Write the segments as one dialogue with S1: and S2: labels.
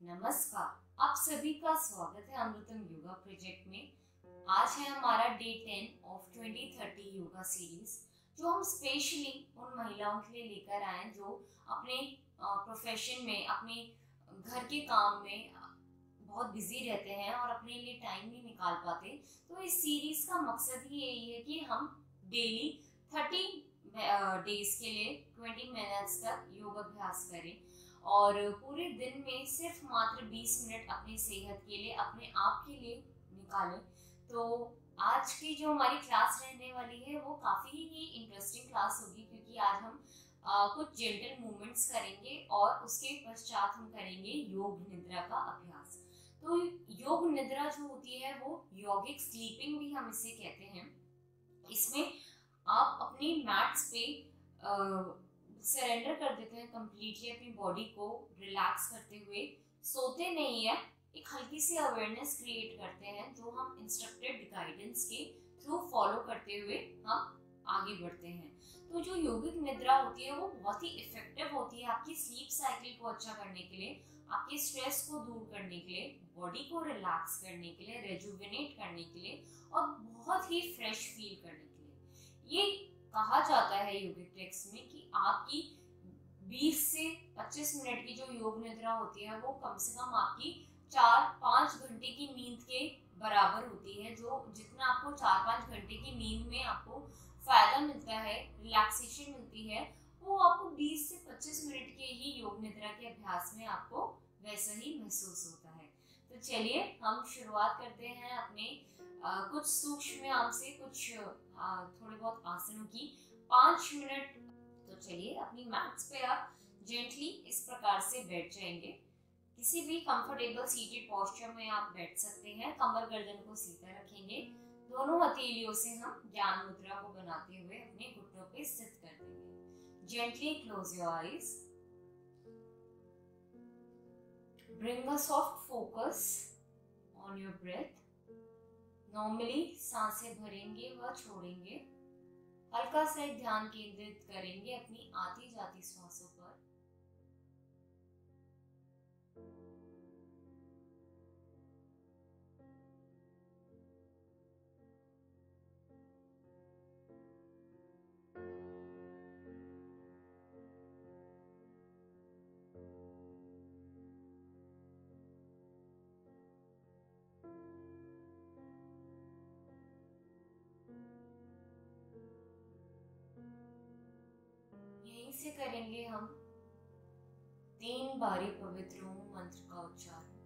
S1: नमस्कार, आप सभी का स्वागत है अमृतम योगा प्रोजेक्ट में। आज है हमारा डे 10 ऑफ 2030 योगा सीरीज, जो हम स्पेशली उन महिलाओं के लिए लेकर आए हैं जो अपने प्रोफेशन में, अपने घर के काम में बहुत बिजी रहते हैं और अपने लिए टाइम नहीं निकाल पाते। तो इस सीरीज का मकसद ही यही है कि हम डेली 30 डेज के लिए 20 मिनट्स तक योग अभ्यास करें और पूरे दिन में सिर्फ मात्र 20 मिनट अपनी सेहत के लिए, अपने आप के लिए निकालें। तो आज की जो हमारी क्लास रहने वाली है वो काफ़ी ही इंटरेस्टिंग क्लास होगी, क्योंकि आज हम कुछ जेंटल मूवमेंट्स करेंगे और उसके पश्चात हम करेंगे योग निद्रा का अभ्यास। तो योग निद्रा जो होती है वो यौगिक स्लीपिंग भी हम इसे कहते हैं। इसमें आप अपनी मैट्स पे सरेंडर कर देते हैं कंप्लीटली, अपनी बॉडी को रिलैक्स करते हुए सोते नहीं है, एक हल्की सी अवेयरनेस क्रिएट करते हैं जो हम इंस्ट्रक्टेड गाइडेंस के थ्रू फॉलो करते हुए हम आगे बढ़ते हैं। तो जो योगिक निद्रा होती है वो बहुत ही इफेक्टिव होती है आपकी स्लीप साइकिल को अच्छा करने के लिए, आपके स्ट्रेस को दूर करने के लिए, बॉडी को रिलैक्स करने के लिए, रेजुविनेट करने के लिए और बहुत ही फ्रेश फील करने के लिए। ये कहा जाता है योगिक टेक्स्ट में कि आपकी 20 से 25 मिनट की जो योग निद्रा होती है वो कम से कम आपकी 4-5 घंटे की नींद के बराबर होती है। जो जितना आपको 4-5 घंटे की नींद में आपको फायदा मिलता है, रिलैक्सेशन मिलती है, वो आपको 20 से 25 मिनट के ही योग निद्रा के अभ्यास में आपको वैसा ही महसूस होता है। तो चलिए हम शुरुआत करते हैं अपने कुछ सूक्ष्म व्यायाम से, कुछ थोड़े बहुत आसनों की 5 मिनट। तो चलिए अपनी मैट्स पे आप जेंटली इस प्रकार से बैठ जाएंगे। किसी भी कंफर्टेबल सीटेड पोस्चर में आप बैठ सकते हैं। कमर गर्दन को सीधा रखेंगे, दोनों हथेलियों से हम ज्ञान मुद्रा को बनाते हुए अपने घुटनों पे स्थित कर देंगे। Gently close your eyes, bring a soft focus on your breath. Normally सांसें भरेंगे व छोड़ेंगे, हल्का सा ध्यान केंद्रित करेंगे अपनी आती जाती श्वासों पर। यहीं से करेंगे हम 3 बारी पवित्र ओम मंत्र का उच्चारण।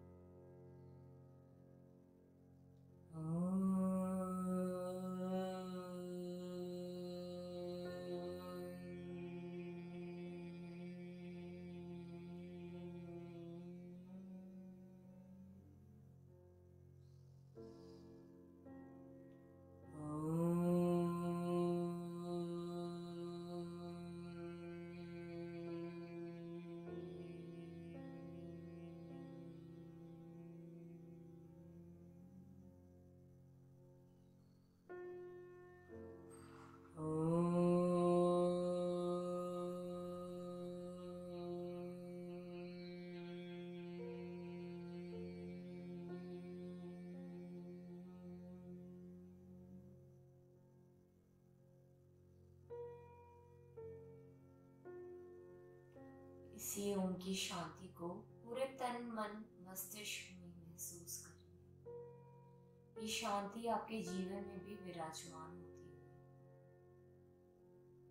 S1: इसी ओम की शांति को पूरे तन मन मस्तिष्क में महसूस करें। ये शांति आपके जीवन में भी विराजमान होती है,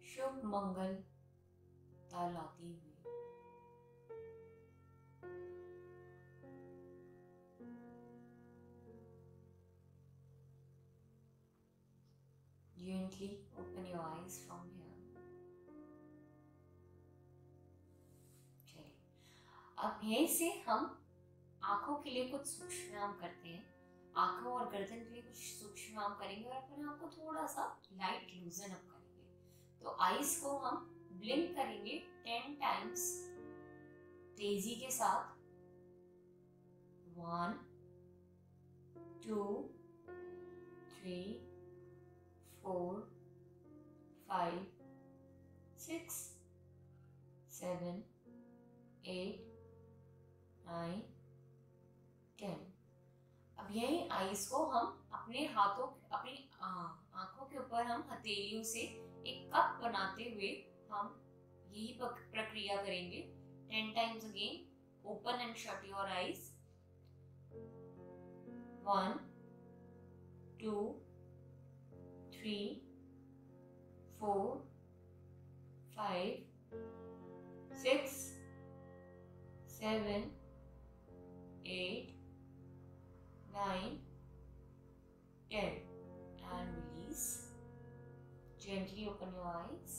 S1: शुभ मंगल लाती हुई। Gently open your eyes from here. अब यहीं से हम आंखों के लिए कुछ सूक्ष्म व्यायाम करते हैं। आंखों और गर्दन के लिए कुछ सूक्ष्म व्यायाम करेंगे और अपने आप को थोड़ा सा लाइट लूजन अप करेंगे। तो आईज को हम ब्लिंक करेंगे 10 टाइम्स तेजी के साथ। 1 2 3 4 5 6 7 8 9 आईज को हम अपने हाथों, अपनी आंखों के ऊपर हम हथेलियों से एक कप बनाते हुए हम यही प्रक्रिया करेंगे 10 times again. Open and shut your eyes. 1 2 3 4 5 6 7 8 9 10 and release. Gently open your eyes.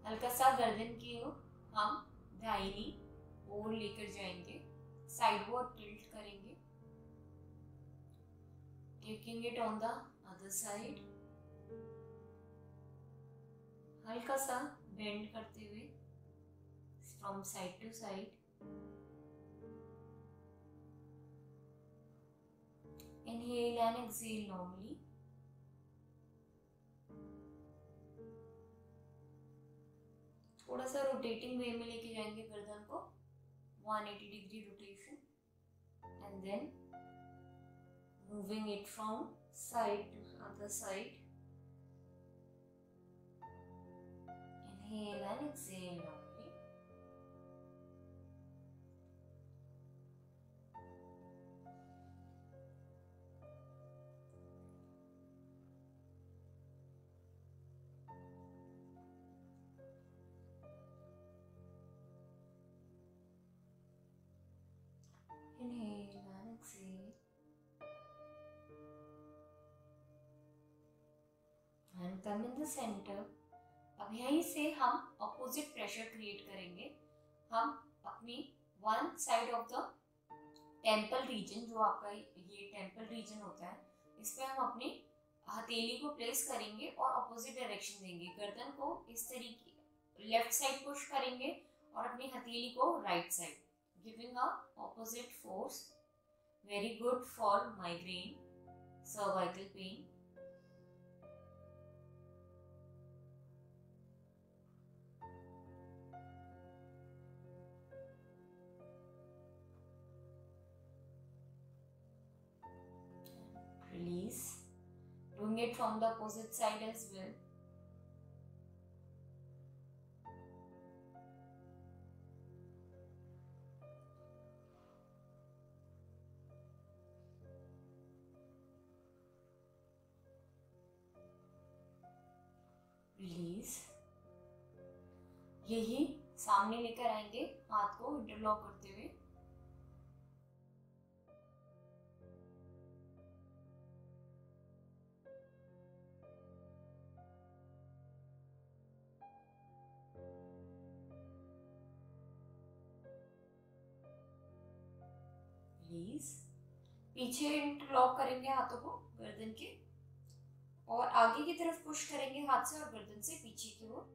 S1: हल्का सा गर्दन की ओर हम दाहिनी ओर लेकर जाएंगे, साइडवर्ड टिल्ट करेंगे, taking it on the other side. हल्का सा बेंड करते हुए from side to side. Inhale and exhale normally. थोड़ा सा रोटेटिंग वे में लेके जाएंगे गर्दन को, 180 degree rotation, and then moving it from side to other side. Inhale and exhale normally. Inhale and exhale. And come in the center. अब यहीं से हम ऑपोजिट प्रेशर क्रिएट करेंगे। हम अपनी one side of the temple region, जो आपका ये टेम्पल रीजन होता है, इस पे हम अपनी हथेली को प्लेस करेंगे और ऑपोजिट डायरेक्शन देंगे। गर्दन को इस तरीके लेफ्ट साइड पुश करेंगे और अपनी हथेली को right side, giving a opposite force. Very good for migraine, cervical pain. Release. Doing it from the opposite side as well. Release. यही सामने लेकर आएंगे हाथ को इंटरलॉक करते हुए। Release. पीछे इंटरलॉक करेंगे हाथों को गर्दन के, और आगे की तरफ पुश करेंगे हाथ से और गर्दन से पीछे की ओर।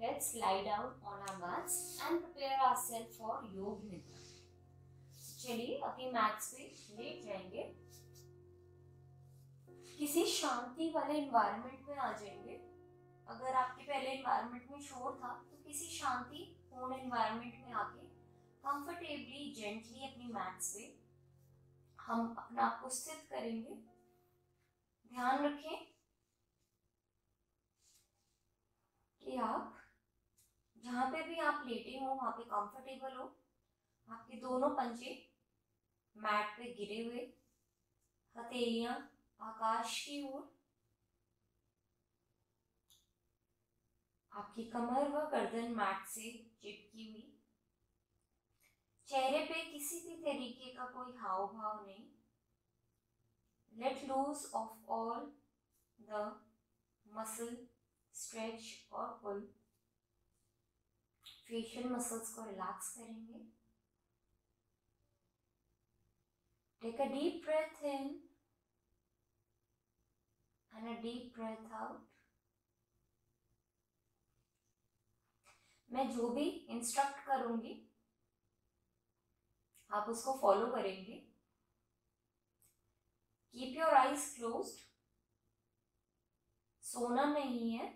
S1: Let's lie down on our mats and prepare ourselves for योग निद्रा। चलिए अपनी मैट्स पे लेट जाएंगे, किसी शांति वाले एनवायरनमेंट में आ जाएंगे। अगर आपके पहले एनवायरनमेंट में शोर था तो किसी शांति पूर्ण एनवायरनमेंट में आके कंफर्टेबली जेंटली अपनी मैट्स पे हम अपने आप को स्थित करेंगे। ध्यान रखें कि आप जहाँ पे भी आप लेटे हो वहाँ पे कंफर्टेबल हो। आपके दोनों पंजे मैट पे गिरे हुए, हथेलियां आकाश की ओर, आपकी कमर व गर्दन मैट से चिपकी हुई। चेहरे पे किसी भी तरीके का कोई हाव भाव नहीं। Let loose of all the muscle stretch और पुल। फेशियल मसल्स को रिलैक्स करेंगे। Take a deep breath in and a deep breath out. मैं जो भी इंस्ट्रक्ट करूंगी आप उसको फॉलो करेंगे। Keep your eyes closed. सोना नहीं है,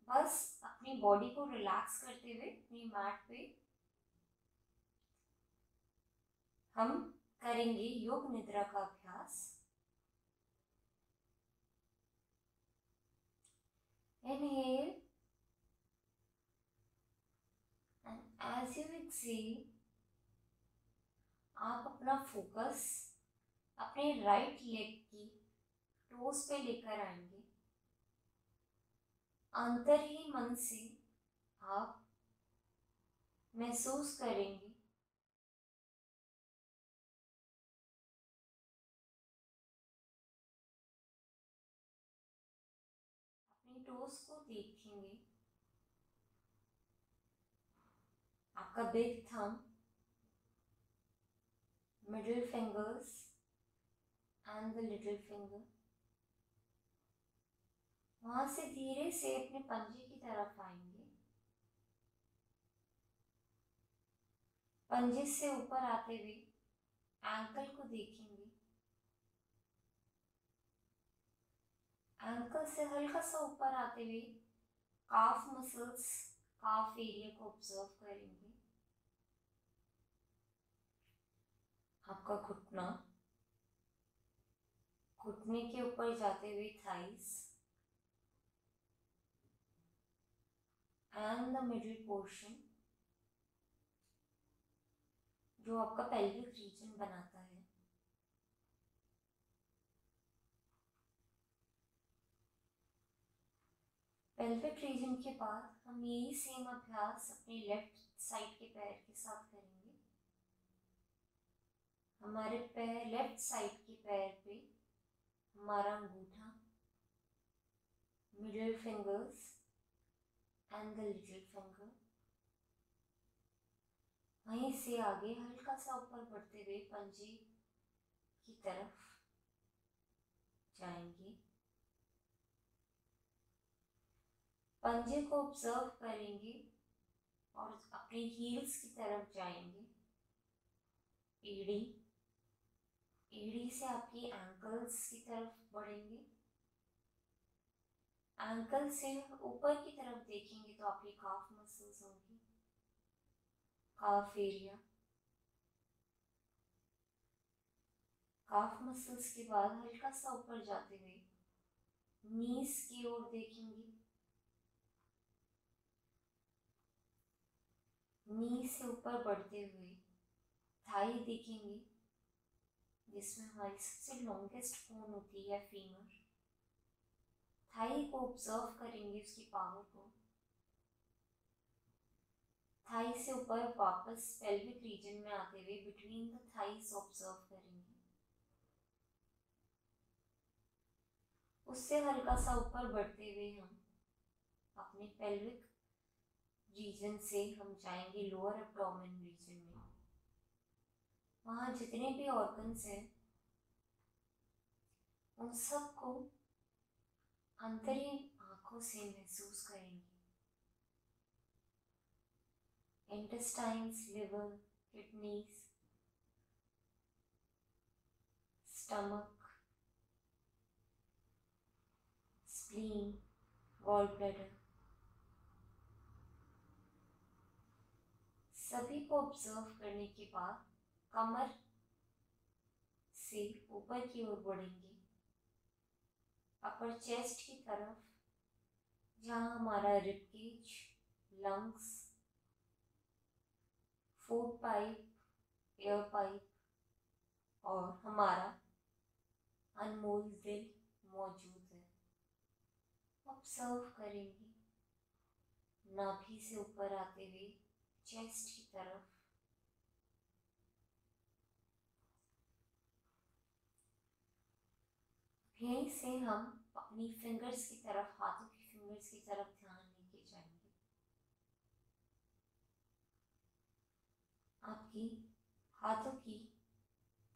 S1: बस अपनी बॉडी को रिलैक्स करते हुए अपनी मैट पे हम करेंगे योग निद्रा का अभ्यास। Inhale, and as you exhale, आप अपना फोकस अपने राइट लेग की टोस पे लेकर आएंगे। अंतर ही मन से आप महसूस करेंगे अपनी टोस को देखेंगे। आपका big thumb, middle fingers and the little finger, वहां से धीरे से अपने पंजे की तरफ आएंगे। पंजे से ऊपर आते हुए एंकल को देखेंगे। एंकल से हल्का सा ऊपर आते हुए काफ मसल्स, काफ एरिया को ऑब्जर्व करेंगे। आपका घुटना, घुटने के ऊपर जाते हुए thighs and the middle portion जो आपका पेल्विक रीजन बनाता है। पेल्विक रीजन के बाद हम यही सेम अभ्यास अपने लेफ्ट साइड के पैर के साथ करेंगे। हमारे पैर, लेफ्ट साइड के पैर पे हमारा अंगूठा, middle fingers and the little finger, वहीं से आगे हल्का सा ऊपर बढ़ते हुए पंजे की तरफ जाएंगे। पंजे को ऑब्जर्व करेंगे और अपने हील्स की तरफ जाएंगे। एड़ी, एड़ी से आपकी एंकल्स की तरफ बढ़ेंगे। एंकल से ऊपर की तरफ देखेंगे तो आपकी काफ मसल्स होंगी, काफ एरिया। काफ मसल्स के बाद हल्का सा ऊपर जाते हुए नीज की ओर देखेंगे। नी से ऊपर बढ़ते हुए थाई देखेंगे, जिसमें हमारी सबसे लॉन्गेस्ट बोन होती है फीमर। थाई को ऑब्जर्व करेंगे, उसकी पावर को। थाई से ऊपर वापस पेल्विक रीजन में आते हुए बिटवीन द थाइस ऑब्जर्व करेंगे। उससे हल्का सा ऊपर बढ़ते हुए हम अपने पेल्विक रीजन से हम जाएंगे लोअर एब्डोमेन रीजन में। वहाँ जितने भी ऑर्गन्स हैं उन सबको अंतरिम आंखों से महसूस करेंगे। Intestines, liver, kidneys, stomach, spleen, gall bladder, सभी को ऑब्जर्व करने के बाद कमर से ऊपर की ओर बढ़ेंगे। अपर चेस्ट की तरफ, जहाँ हमारा ribcage, lungs, food pipe, air pipe और हमारा अनमोल दिल मौजूद है। ऑब्जर्व करेंगे नाभि से ऊपर आते हुए चेस्ट की तरफ। यहीं से हम अपनी फिंगर्स की तरफ, हाथों की फिंगर्स की तरफ ध्यान लेके जाएंगे। आपकी हाथों की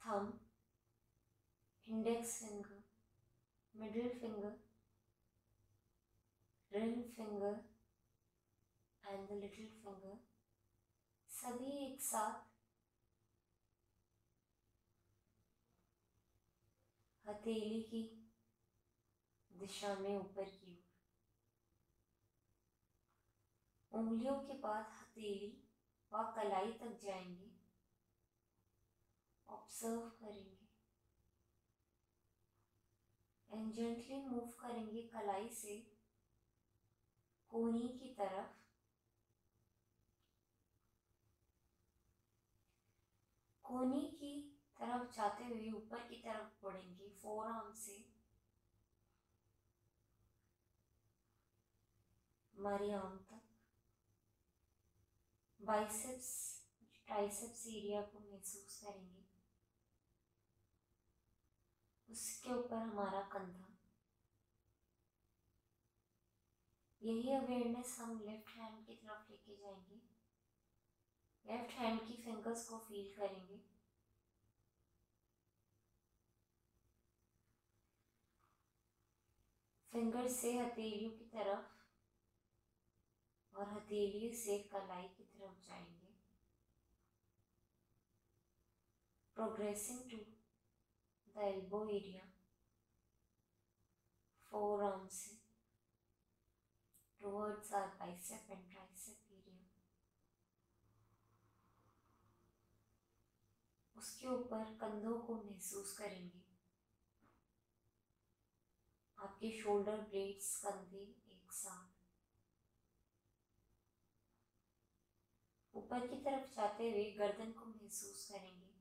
S1: thumb, index finger, middle finger, ring finger and the little finger सभी एक साथ हथेली की दिशा में ऊपर की ओर। उंगलियों के बाद हथेली व कलाई तक जाएंगे। ऑब्जर्व करेंगे एंड जेंटली मूव करेंगे कलाई से कोहनी की तरफ। कोहनी की तरफ जाते हुए ऊपर की तरफ बढ़ेंगे फोर आर्म से हमारी आर्म तक। बाइसेप्स ट्राइसेप्स एरिया को महसूस करेंगे। उसके ऊपर हमारा कंधा। यही अवेयरनेस हम लेफ्ट हैंड की तरफ लेके जाएंगे। लेफ्ट हैंड की फिंगर्स को फील करेंगे। फिंगर से हथेलियों की तरफ और हथेली से कलाई की तरफ जाएंगे। Progressing to the elbow area forearm से towards our bicep and tricep area. उसके ऊपर कंधों को महसूस करेंगे। आपके शोल्डर ब्लेड्स कंधे एक साथ ऊपर की तरफ जाते हुए गर्दन को महसूस करेंगे,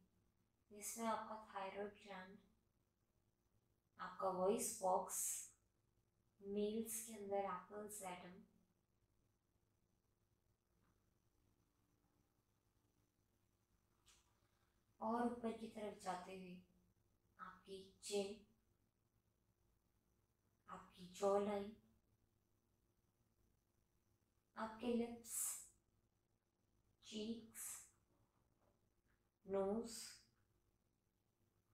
S1: जिसमें आपका थायराइड ग्लैंड, आपका वॉइस बॉक्स, मेल्स के अंदर एप्पल्स एटम, और ऊपर की तरफ जाते हुए आपकी चिन, आपकी जॉ लाइन, आपके lips, cheeks, nose,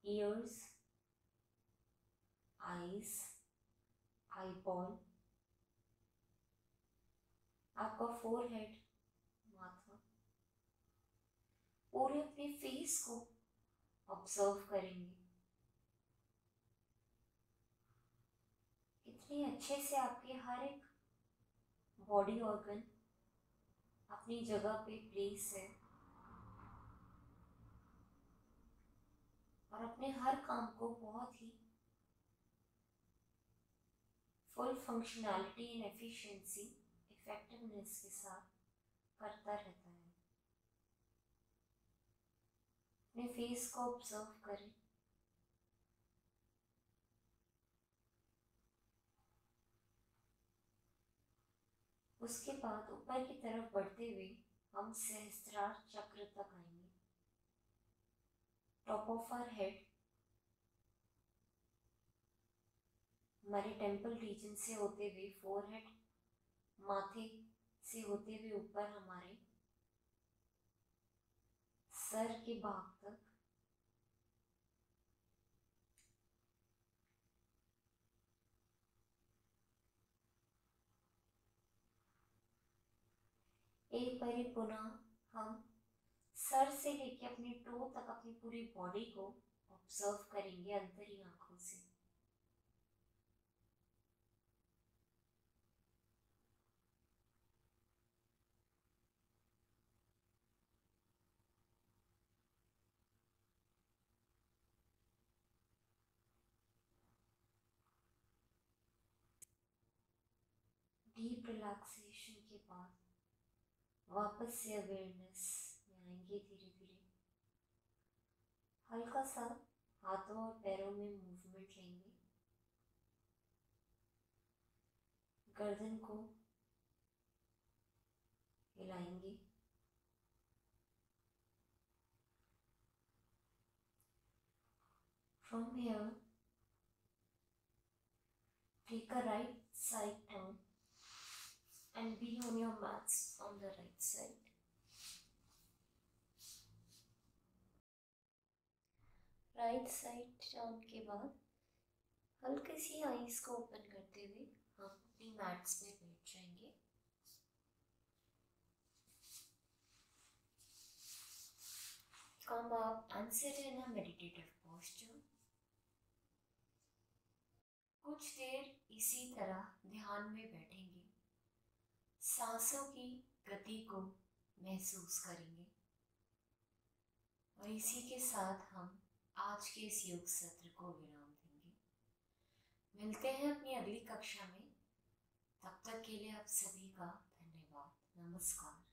S1: ears, eyes, eyeball, आपका फोरहेड, माथा, पूरे अपने फेस को ऑब्जर्व करेंगे। कितने अच्छे से आपके हर एक बॉडी ऑर्गन अपनी जगह पे प्लेस है और अपने हर काम को बहुत ही full functionality and efficiency, effectiveness के साथ करता रहता है। अपने फेस को ऑब्जर्व करें। उसके बाद ऊपर की तरफ बढ़ते हुए हम सहस्त्रार चक्र तक आएंगे। टॉप ऑफ आवर हेड हमारे टेम्पल रीजन से होते हुए फोरहेड, माथे से होते हुए ऊपर हमारे सर के भाग तक एक बारी पुनः हम सर से लेके अपने टो तक अपनी पूरी बॉडी को ऑब्जर्व करेंगे अंतरी आंखों से। डीप रिलैक्सेशन के बाद वापस से अवेयरनेस में आएंगे। धीरे धीरे हल्का सा हाथों और पैरों में मूवमेंट लेंगे। गर्दन को हिलाएंगे। From here, take a right side turn and be on your mats on the right side. Right side turn के बाद हल्की सी आईज को ओपन करते हुए हम अपनी मैट्स पे बैठ जाएंगे। Come up and sit in a meditative posture. कुछ देर इसी तरह ध्यान में बैठेंगे, सांसों की गति को महसूस करेंगे और इसी के साथ हम आज के इस योग सत्र को विराम देंगे। मिलते हैं अपनी अगली कक्षा में। तब तक के लिए आप सभी का धन्यवाद। नमस्कार।